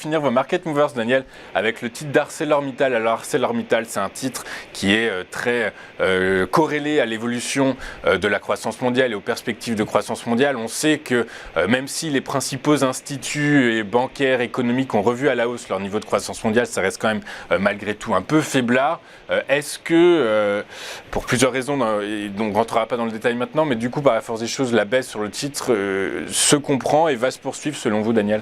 finir vos market movers, Daniel, avec le titre d'ArcelorMittal. Alors ArcelorMittal, c'est un titre qui est très corrélé à l'évolution de la croissance mondiale et aux perspectives de croissance mondiale. On sait que même si les principaux instituts et bancaires économiques ont revu à la hausse leur niveau de croissance mondiale, ça reste quand même malgré tout un peu faiblard. Est-ce que, pour plusieurs raisons, et on ne rentrera pas dans le détail maintenant, mais du coup, par la force des choses, la baisse sur le titre se comprend et va se poursuivre selon vous, Daniel?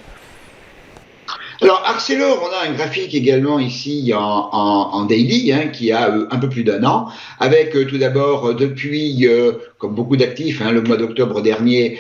Alors, Arcelor, on a un graphique également ici en daily, qui a un peu plus d'un an, avec tout d'abord depuis, comme beaucoup d'actifs, le mois d'octobre dernier,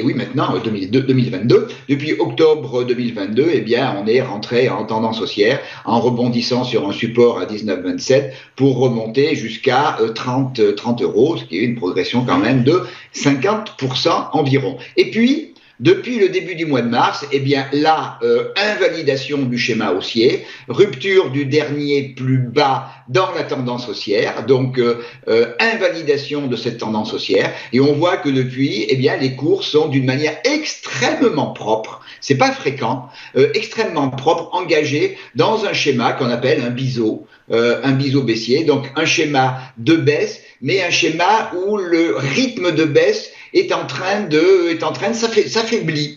maintenant, 2022, depuis octobre 2022, eh bien, on est rentré en tendance haussière, en rebondissant sur un support à 19,27 pour remonter jusqu'à 30 euros, ce qui est une progression quand même de 50% environ. Et puis, depuis le début du mois de mars, eh bien là, invalidation du schéma haussier, rupture du dernier plus bas dans la tendance haussière, donc invalidation de cette tendance haussière, et on voit que depuis, eh bien les cours sont d'une manière extrêmement propre, c'est pas fréquent, extrêmement propre, engagés dans un schéma qu'on appelle un biseau baissier, donc un schéma de baisse, mais un schéma où le rythme de baisse est en train de s'affaiblir.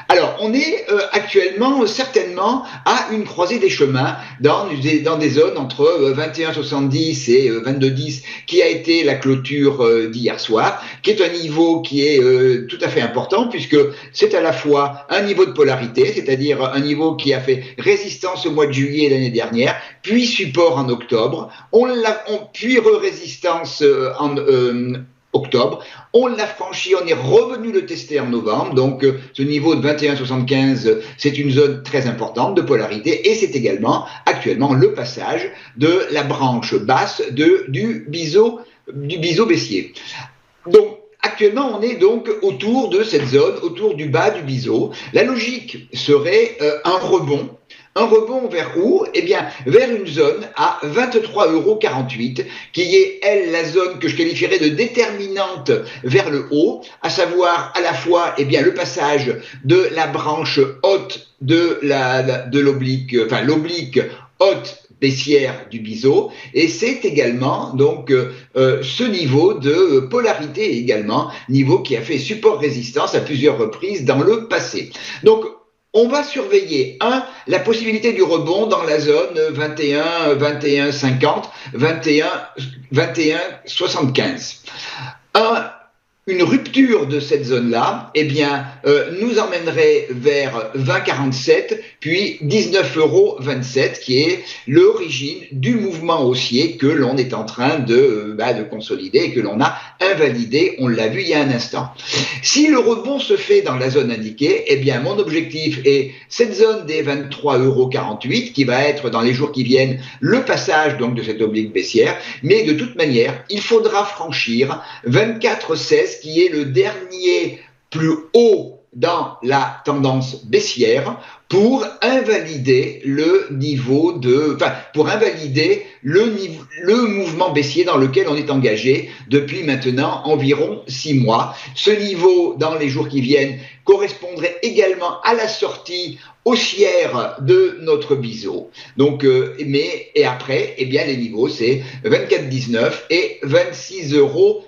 Alors, on est actuellement certainement à une croisée des chemins dans des zones entre 21,70 et 22,10 qui a été la clôture d'hier soir, qui est un niveau qui est tout à fait important puisque c'est à la fois un niveau de polarité, c'est-à-dire un niveau qui a fait résistance au mois de juillet l'année dernière, puis support en octobre, puis résistance en octobre, on l'a franchi, on est revenu le tester en novembre, donc ce niveau de 21,75, c'est une zone très importante de polarité et c'est également actuellement le passage de la branche basse du biseau baissier. Donc, actuellement, on est donc autour de cette zone, autour du bas du biseau. La logique serait un rebond. Un rebond vers où? Eh bien, vers une zone à 23,48 euros, qui est, elle, la zone que je qualifierais de déterminante vers le haut, à savoir à la fois, eh bien, le passage de la branche haute de l'oblique, l'oblique haute baissière du biseau, et c'est également donc ce niveau de polarité également, niveau qui a fait support-résistance à plusieurs reprises dans le passé. Donc, on va surveiller, la possibilité du rebond dans la zone 21,50, 21,75. Une rupture de cette zone-là, eh bien, nous emmènerait vers 20,47, puis 19,27 euros, qui est l'origine du mouvement haussier que l'on est en train de consolider et que l'on a invalidé, on l'a vu il y a un instant. Si le rebond se fait dans la zone indiquée, eh bien, mon objectif est cette zone des 23,48 euros, qui va être dans les jours qui viennent le passage donc de cette oblique baissière, mais de toute manière, il faudra franchir 24,16, qui est le dernier plus haut dans la tendance baissière pour invalider le mouvement baissier dans lequel on est engagé depuis maintenant environ 6 mois. Ce niveau, dans les jours qui viennent, correspondrait également à la sortie haussière de notre biseau. Donc, et après, eh bien, les niveaux, c'est 24,19 et 26,29 euros.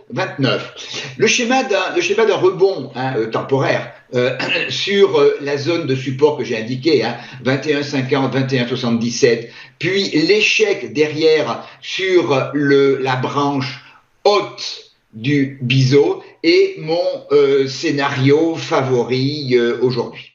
Le schéma d'un rebond temporaire sur la zone de support que j'ai indiqué, 21,50, 21,77, puis l'échec derrière sur la branche haute du biseau est mon scénario favori aujourd'hui.